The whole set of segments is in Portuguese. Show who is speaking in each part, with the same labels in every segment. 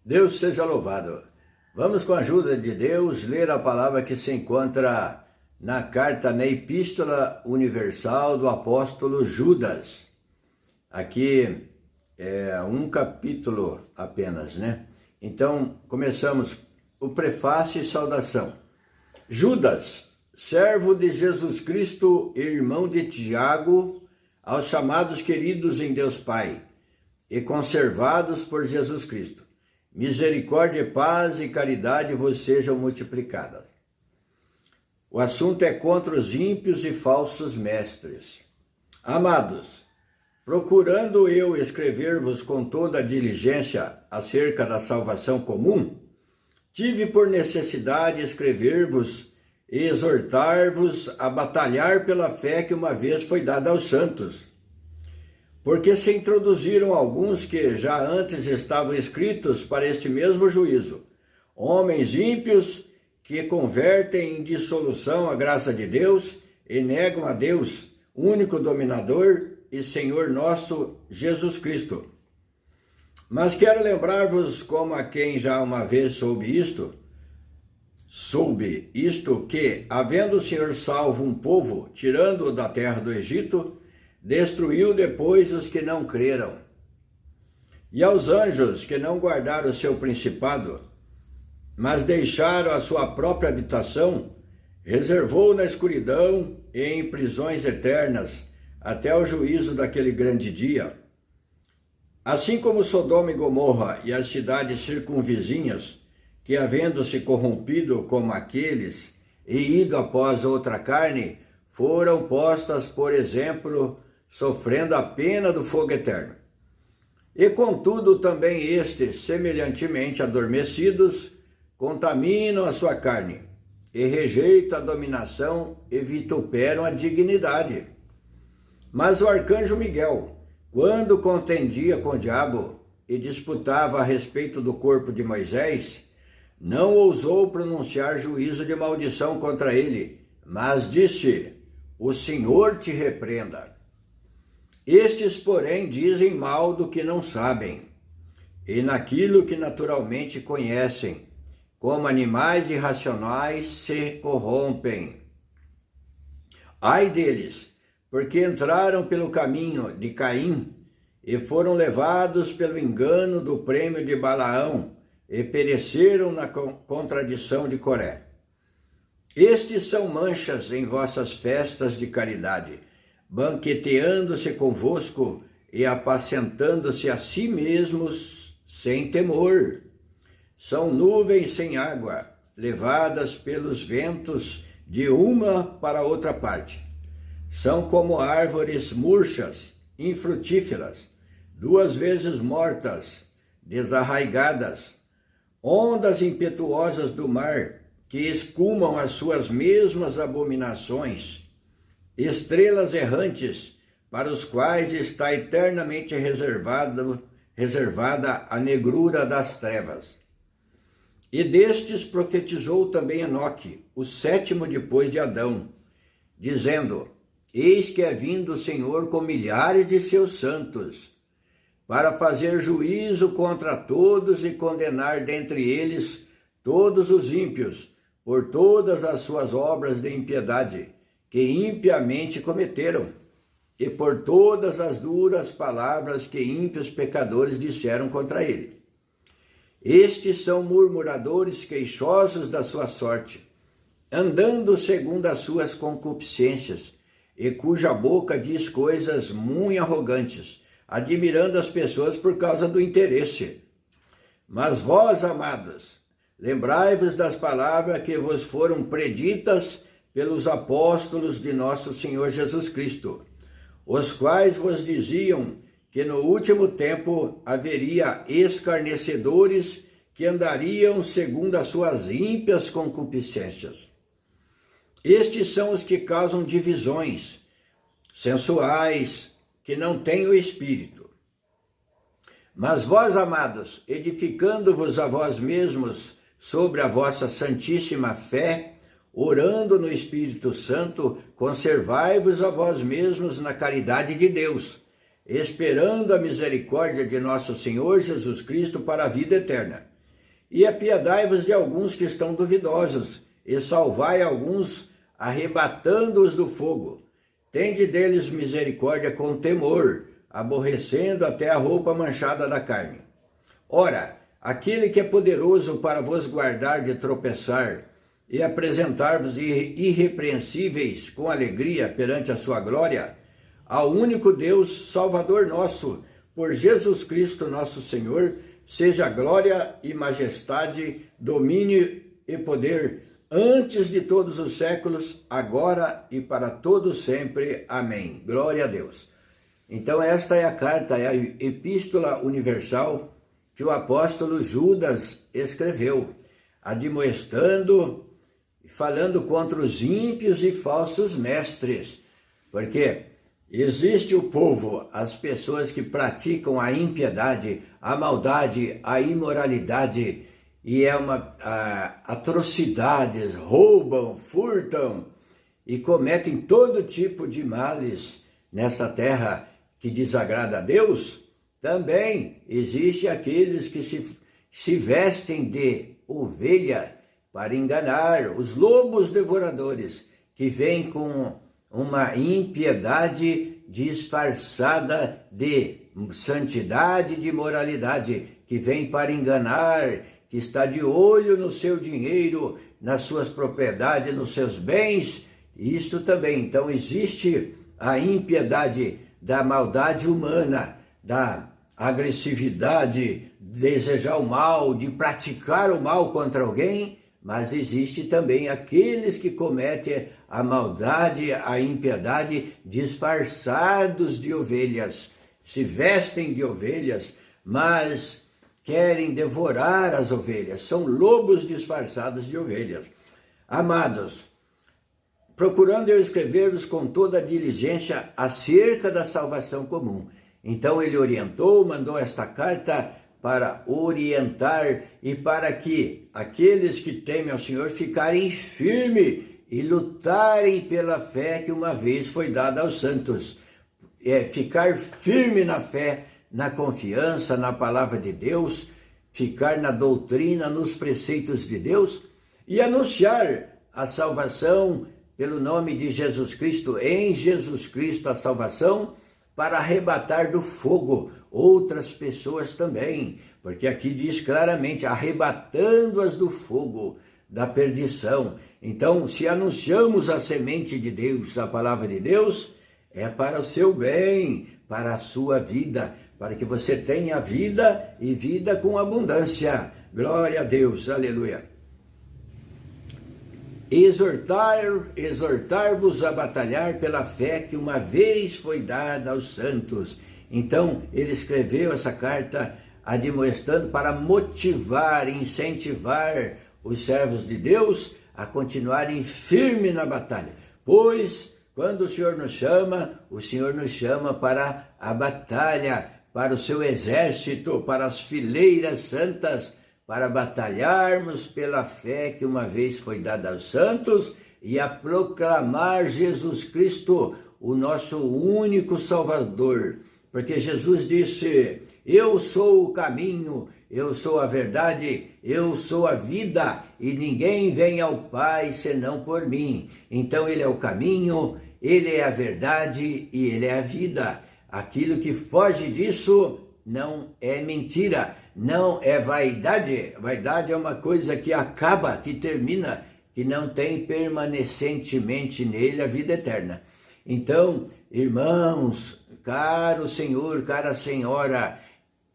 Speaker 1: Deus seja louvado. Vamos, com a ajuda de Deus, ler a palavra que se encontra na carta, na Epístola Universal do apóstolo Judas. Aqui é um capítulo apenas, né? Então, começamos o prefácio e saudação. Judas, servo de Jesus Cristo e irmão de Tiago, aos chamados queridos em Deus Pai e conservados por Jesus Cristo. Misericórdia, paz e caridade vos sejam multiplicadas. O assunto é contra os ímpios e falsos mestres. Amados, procurando eu escrever-vos com toda a diligência acerca da salvação comum, tive por necessidade escrever-vos e exortar-vos a batalhar pela fé que uma vez foi dada aos santos. Porque se introduziram alguns que já antes estavam escritos para este mesmo juízo, homens ímpios que convertem em dissolução a graça de Deus e negam a Deus, único dominador e Senhor nosso Jesus Cristo. Mas quero lembrar-vos, como a quem já uma vez soube isto que, havendo o Senhor salvo um povo, tirando-o da terra do Egito, destruiu depois os que não creram. E aos anjos que não guardaram o seu principado, mas deixaram a sua própria habitação, reservou na escuridão e em prisões eternas, até o juízo daquele grande dia. Assim como Sodoma e Gomorra e as cidades circunvizinhas, que havendo-se corrompido como aqueles e ido após outra carne, foram postas, por exemplo, sofrendo a pena do fogo eterno. E contudo também estes, semelhantemente adormecidos, contaminam a sua carne, e rejeitam a dominação e vituperam a dignidade. Mas o arcanjo Miguel, quando contendia com o diabo e disputava a respeito do corpo de Moisés, não ousou pronunciar juízo de maldição contra ele, mas disse: o Senhor te repreenda. Estes, porém, dizem mal do que não sabem, e naquilo que naturalmente conhecem, como animais irracionais se corrompem. Ai deles, porque entraram pelo caminho de Caim e foram levados pelo engano do prêmio de Balaão e pereceram na contradição de Coré. Estes são manchas em vossas festas de caridade, banqueteando-se convosco e apacentando-se a si mesmos sem temor. São nuvens sem água, levadas pelos ventos de uma para outra parte. São como árvores murchas, infrutíferas, 2 vezes mortas, desarraigadas, ondas impetuosas do mar, que escumam as suas mesmas abominações, estrelas errantes, para os quais está eternamente reservada a negrura das trevas. E destes profetizou também Enoque, o 7º depois de Adão, dizendo: eis que é vindo o Senhor com milhares de seus santos, para fazer juízo contra todos e condenar dentre eles todos os ímpios, por todas as suas obras de impiedade, que impiamente cometeram, e por todas as duras palavras que ímpios pecadores disseram contra ele. Estes são murmuradores queixosos da sua sorte, andando segundo as suas concupiscências, e cuja boca diz coisas muito arrogantes, admirando as pessoas por causa do interesse. Mas vós, amados, lembrai-vos das palavras que vos foram preditas pelos apóstolos de nosso Senhor Jesus Cristo, os quais vos diziam que no último tempo haveria escarnecedores que andariam segundo as suas ímpias concupiscências. Estes são os que causam divisões, sensuais, que não têm o Espírito. Mas vós, amados, edificando-vos a vós mesmos sobre a vossa santíssima fé, orando no Espírito Santo, conservai-vos a vós mesmos na caridade de Deus, esperando a misericórdia de nosso Senhor Jesus Cristo para a vida eterna, E apiedai-vos de alguns que estão duvidosos, e salvai alguns, arrebatando-os do fogo. Tende deles misericórdia com temor, aborrecendo até a roupa manchada da carne. Ora, aquele que é poderoso para vos guardar de tropeçar e apresentar-vos irrepreensíveis com alegria perante a sua glória, ao único Deus, Salvador nosso, por Jesus Cristo nosso Senhor, seja glória e majestade, domínio e poder, antes de todos os séculos, agora e para todos sempre. Amém. Glória a Deus. Então esta é a carta, é a epístola universal que o apóstolo Judas escreveu, admoestando, falando contra os ímpios e falsos mestres, porque existe o povo, as pessoas que praticam a impiedade, a maldade, a imoralidade, e atrocidades, roubam, furtam e cometem todo tipo de males nesta terra que desagrada a Deus. Também existe aqueles que se vestem de ovelha para enganar, os lobos devoradores, que vêm com uma impiedade disfarçada de santidade, de moralidade, que vem para enganar, que está de olho no seu dinheiro, nas suas propriedades, nos seus bens. Isso também. Então existe a impiedade da maldade humana, da agressividade, desejar o mal, de praticar o mal contra alguém, mas existe também aqueles que cometem a maldade, a impiedade, disfarçados de ovelhas, se vestem de ovelhas, mas querem devorar as ovelhas, são lobos disfarçados de ovelhas. Amados, procurando eu escrever-vos com toda a diligência acerca da salvação comum. Então ele orientou, mandou esta carta para orientar e para que aqueles que temem ao Senhor ficarem firmes e lutarem pela fé que uma vez foi dada aos santos. Ficar firme na fé, na confiança, na palavra de Deus, ficar na doutrina, nos preceitos de Deus e anunciar a salvação pelo nome de Jesus Cristo, em Jesus Cristo a salvação, para arrebatar do fogo outras pessoas também, porque aqui diz claramente, arrebatando-as do fogo da perdição. Então, se anunciamos a semente de Deus, a palavra de Deus, é para o seu bem, para a sua vida, para que você tenha vida e vida com abundância. Glória a Deus, aleluia. Exortar-vos a batalhar pela fé que uma vez foi dada aos santos. Então, ele escreveu essa carta admoestando para motivar, incentivar os servos de Deus a continuarem firmes na batalha. Pois, quando o Senhor nos chama para a batalha, para o seu exército, para as fileiras santas, para batalharmos pela fé que uma vez foi dada aos santos e a proclamar Jesus Cristo, o nosso único Salvador. Porque Jesus disse, eu sou o caminho, eu sou a verdade, eu sou a vida, e ninguém vem ao Pai senão por mim. Então ele é o caminho, ele é a verdade e ele é a vida. Aquilo que foge disso não é mentira, não é vaidade. Vaidade é uma coisa que acaba, que termina, que não tem permanentemente nele a vida eterna. Então, irmãos, caro Senhor, cara Senhora,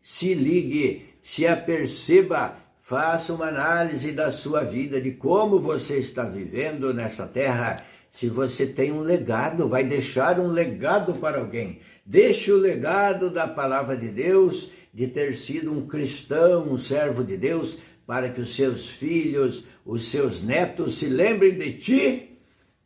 Speaker 1: se ligue, se aperceba, faça uma análise da sua vida, de como você está vivendo nessa terra. Se você tem um legado, vai deixar um legado para alguém. Deixe o legado da palavra de Deus, de ter sido um cristão, um servo de Deus, para que os seus filhos, os seus netos se lembrem de ti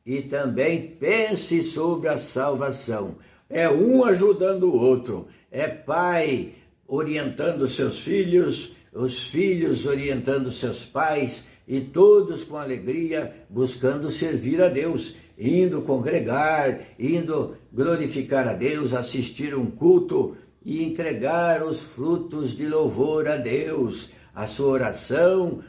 Speaker 1: e também pense sobre a salvação. É um ajudando o outro, é pai orientando seus filhos, os filhos orientando seus pais, e todos com alegria buscando servir a Deus, indo congregar, indo glorificar a Deus, assistir um culto e entregar os frutos de louvor a Deus. a sua oração,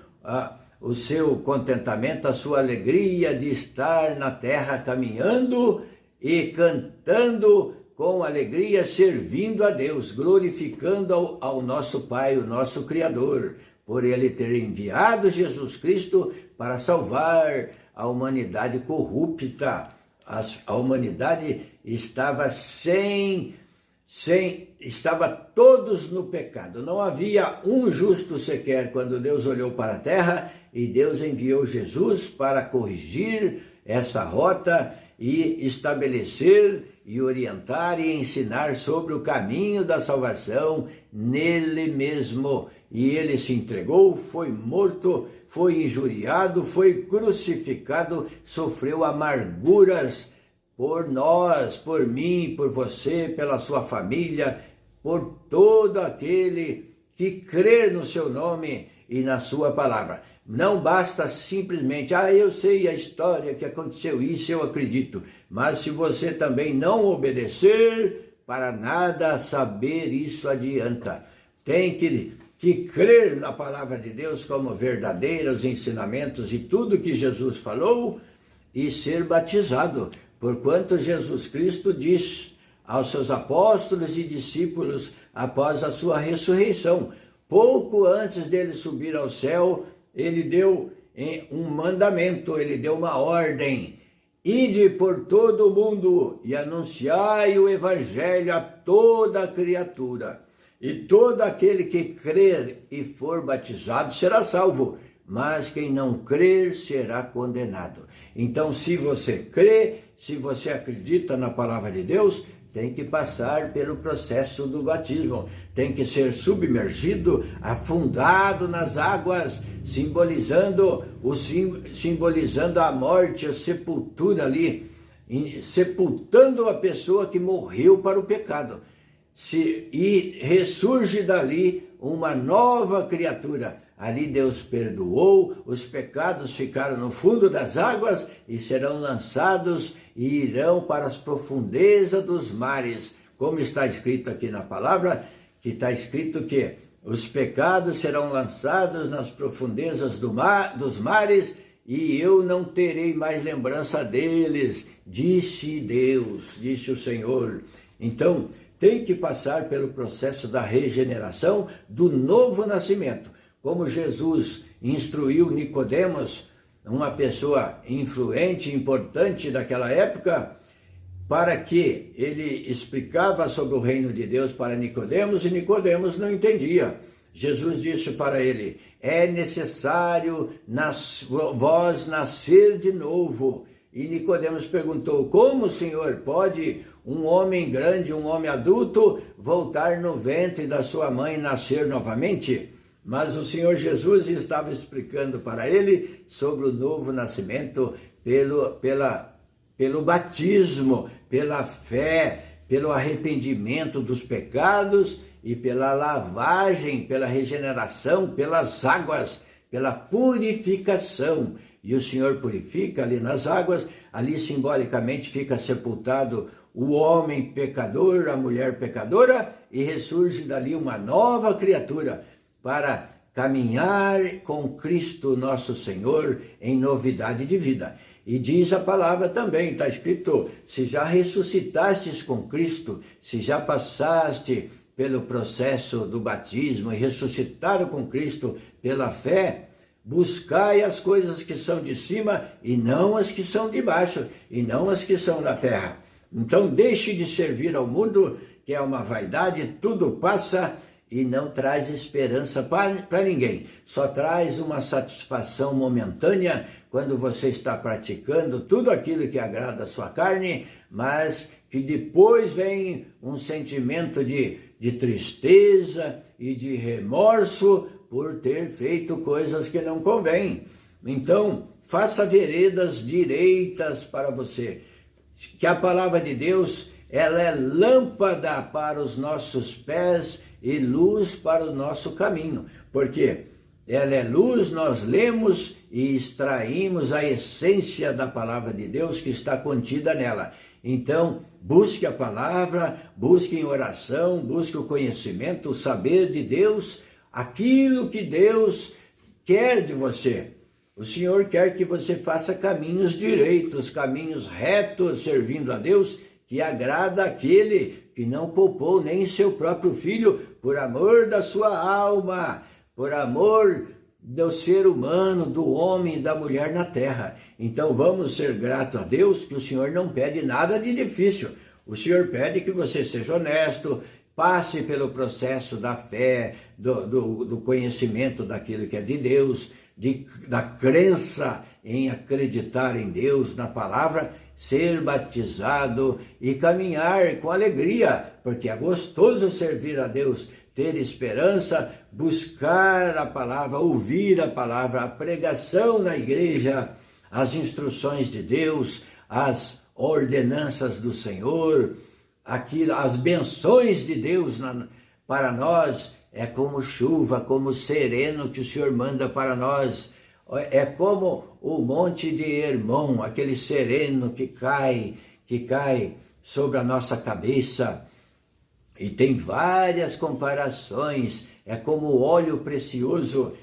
Speaker 1: o seu contentamento, a sua alegria de estar na terra caminhando e cantando com alegria, servindo a Deus, glorificando ao nosso Pai, o nosso Criador, por Ele ter enviado Jesus Cristo para salvar a humanidade corrupta. A humanidade estava estava todos no pecado. Não havia um justo sequer quando Deus olhou para a terra, e Deus enviou Jesus para corrigir essa rota e estabelecer e orientar e ensinar sobre o caminho da salvação nele mesmo. E ele se entregou, foi morto, foi injuriado, foi crucificado, sofreu amarguras por nós, por mim, por você, pela sua família, por todo aquele que crer no seu nome e na sua palavra. Não basta simplesmente, eu sei a história que aconteceu isso, eu acredito. Mas se você também não obedecer, para nada saber isso adianta. Tem que crer na palavra de Deus como verdadeira, os ensinamentos e tudo que Jesus falou, e ser batizado. Porquanto Jesus Cristo diz aos seus apóstolos e discípulos após a sua ressurreição, pouco antes dele subir ao céu, ele deu um mandamento, ele deu uma ordem: ide por todo o mundo e anunciai o evangelho a toda criatura. E todo aquele que crer e for batizado será salvo, mas quem não crer será condenado. Então, se você crê, se você acredita na palavra de Deus, tem que passar pelo processo do batismo, tem que ser submergido, afundado nas águas, simbolizando a morte, a sepultura ali, sepultando a pessoa que morreu para o pecado. E ressurge dali uma nova criatura. Ali Deus perdoou, os pecados ficaram no fundo das águas e serão lançados e irão para as profundezas dos mares. Como está escrito aqui na palavra, que está escrito que os pecados serão lançados nas profundezas dos mares e eu não terei mais lembrança deles, disse Deus, disse o Senhor. Então, tem que passar pelo processo da regeneração, do novo nascimento. Como Jesus instruiu Nicodemos, uma pessoa influente, importante daquela época, para que ele explicava sobre o reino de Deus para Nicodemos, e Nicodemos não entendia. Jesus disse para ele: é necessário vós nascer de novo. E Nicodemos perguntou: como, Senhor, pode um homem grande, um homem adulto, voltar no ventre da sua mãe e nascer novamente? Mas o Senhor Jesus estava explicando para ele sobre o novo nascimento pelo batismo, pela fé, pelo arrependimento dos pecados e pela lavagem, pela regeneração, pelas águas, pela purificação. E o Senhor purifica ali nas águas, ali simbolicamente fica sepultado o homem pecador, a mulher pecadora, e ressurge dali uma nova criatura para caminhar com Cristo nosso Senhor em novidade de vida. E diz a palavra também, está escrito: se já ressuscitastes com Cristo, se já passaste pelo processo do batismo e ressuscitaram com Cristo pela fé, buscai as coisas que são de cima e não as que são de baixo, e não as que são da terra. Então deixe de servir ao mundo, que é uma vaidade, tudo passa e não traz esperança para ninguém. Só traz uma satisfação momentânea quando você está praticando tudo aquilo que agrada a sua carne, mas que depois vem um sentimento de tristeza e de remorso por ter feito coisas que não convêm. Então, faça veredas direitas para você. Que a palavra de Deus, ela é lâmpada para os nossos pés e luz para o nosso caminho. Porque ela é luz, nós lemos e extraímos a essência da palavra de Deus que está contida nela. Então, busque a palavra, busque em oração, busque o conhecimento, o saber de Deus, aquilo que Deus quer de você. O Senhor quer que você faça caminhos direitos, caminhos retos, servindo a Deus, que agrada aquele que não poupou nem seu próprio filho, por amor da sua alma, por amor do ser humano, do homem e da mulher na terra. Então vamos ser gratos a Deus, que o Senhor não pede nada de difícil. O Senhor pede que você seja honesto, passe pelo processo da fé, do conhecimento daquilo que é de Deus, da crença em acreditar em Deus, na palavra, ser batizado e caminhar com alegria, porque é gostoso servir a Deus, ter esperança, buscar a palavra, ouvir a palavra, a pregação na igreja, as instruções de Deus, as ordenanças do Senhor, as benções de Deus para nós, é como chuva, como sereno que o Senhor manda para nós. É como o monte de Hermon, aquele sereno que cai sobre a nossa cabeça. E tem várias comparações. É como o óleo precioso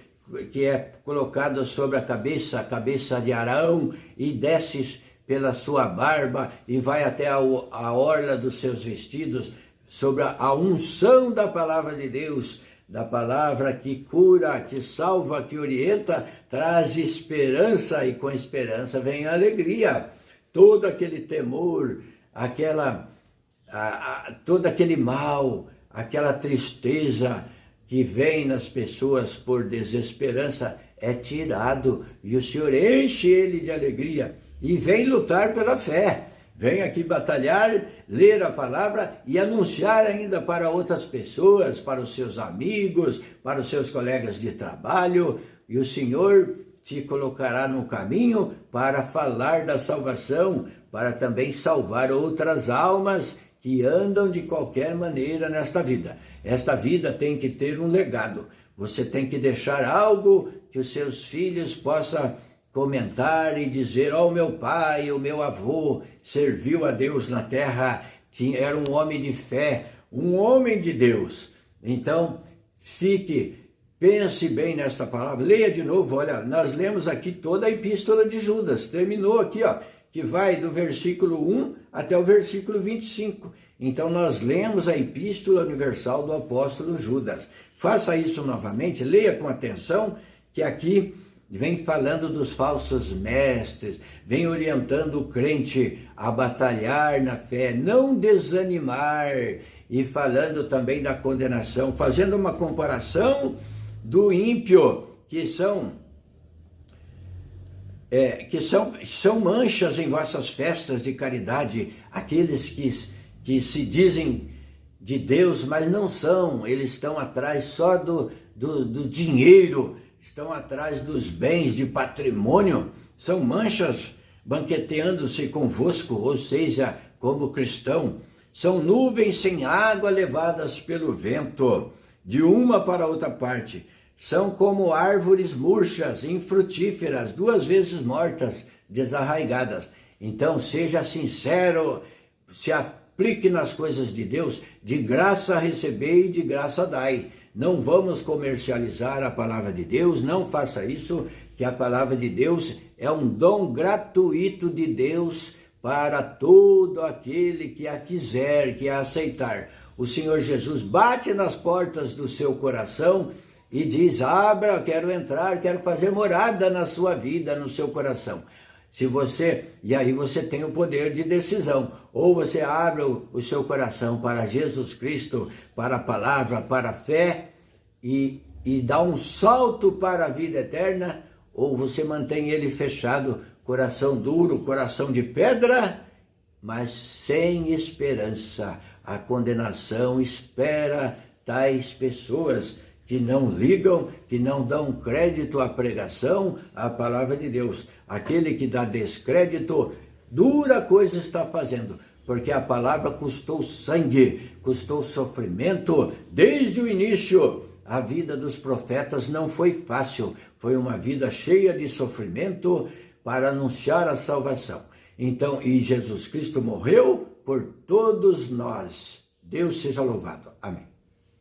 Speaker 1: que é colocado sobre a cabeça de Arão, e desce pela sua barba e vai até a orla dos seus vestidos, sobre a unção da palavra de Deus, da palavra que cura, que salva, que orienta, traz esperança, e com esperança vem a alegria. Todo aquele temor, todo aquele mal, aquela tristeza que vem nas pessoas por desesperança é tirado, e o Senhor enche ele de alegria e vem lutar pela fé. Vem aqui batalhar, ler a palavra e anunciar ainda para outras pessoas, para os seus amigos, para os seus colegas de trabalho, e o Senhor te colocará no caminho para falar da salvação, para também salvar outras almas que andam de qualquer maneira nesta vida. Esta vida tem que ter um legado. Você tem que deixar algo que os seus filhos possam comentar e dizer: ó, o meu pai, o meu avô serviu a Deus na terra, era um homem de fé, um homem de Deus. Então, pense bem nesta palavra, leia de novo. Olha, nós lemos aqui toda a epístola de Judas, terminou aqui, ó, que vai do versículo 1 até o versículo 25. Então, nós lemos a epístola universal do apóstolo Judas. Faça isso novamente, leia com atenção, que aqui vem falando dos falsos mestres, vem orientando o crente a batalhar na fé, não desanimar, e falando também da condenação, fazendo uma comparação do ímpio, que são manchas em vossas festas de caridade, aqueles que se dizem de Deus, mas não são, eles estão atrás só do dinheiro, estão atrás dos bens de patrimônio, são manchas banqueteando-se convosco, ou seja, como cristão, são nuvens sem água levadas pelo vento, de uma para outra parte, são como árvores murchas, infrutíferas, 2 vezes mortas, desarraigadas. Então seja sincero, se aplique nas coisas de Deus, de graça recebei e de graça dai. Não vamos comercializar a palavra de Deus, não faça isso, que a palavra de Deus é um dom gratuito de Deus para todo aquele que a quiser, que a aceitar. O Senhor Jesus bate nas portas do seu coração e diz: abra, quero entrar, quero fazer morada na sua vida, no seu coração. E aí você tem o poder de decisão, ou você abre o seu coração para Jesus Cristo, para a palavra, para a fé, e dá um salto para a vida eterna, ou você mantém ele fechado, coração duro, coração de pedra, mas sem esperança. A condenação espera tais pessoas que não ligam, que não dão crédito à pregação, à palavra de Deus. Aquele que dá descrédito, dura coisa está fazendo, porque a palavra custou sangue, custou sofrimento. Desde o início, a vida dos profetas não foi fácil, foi uma vida cheia de sofrimento para anunciar a salvação. Então, e Jesus Cristo morreu por todos nós. Deus seja louvado. Amém.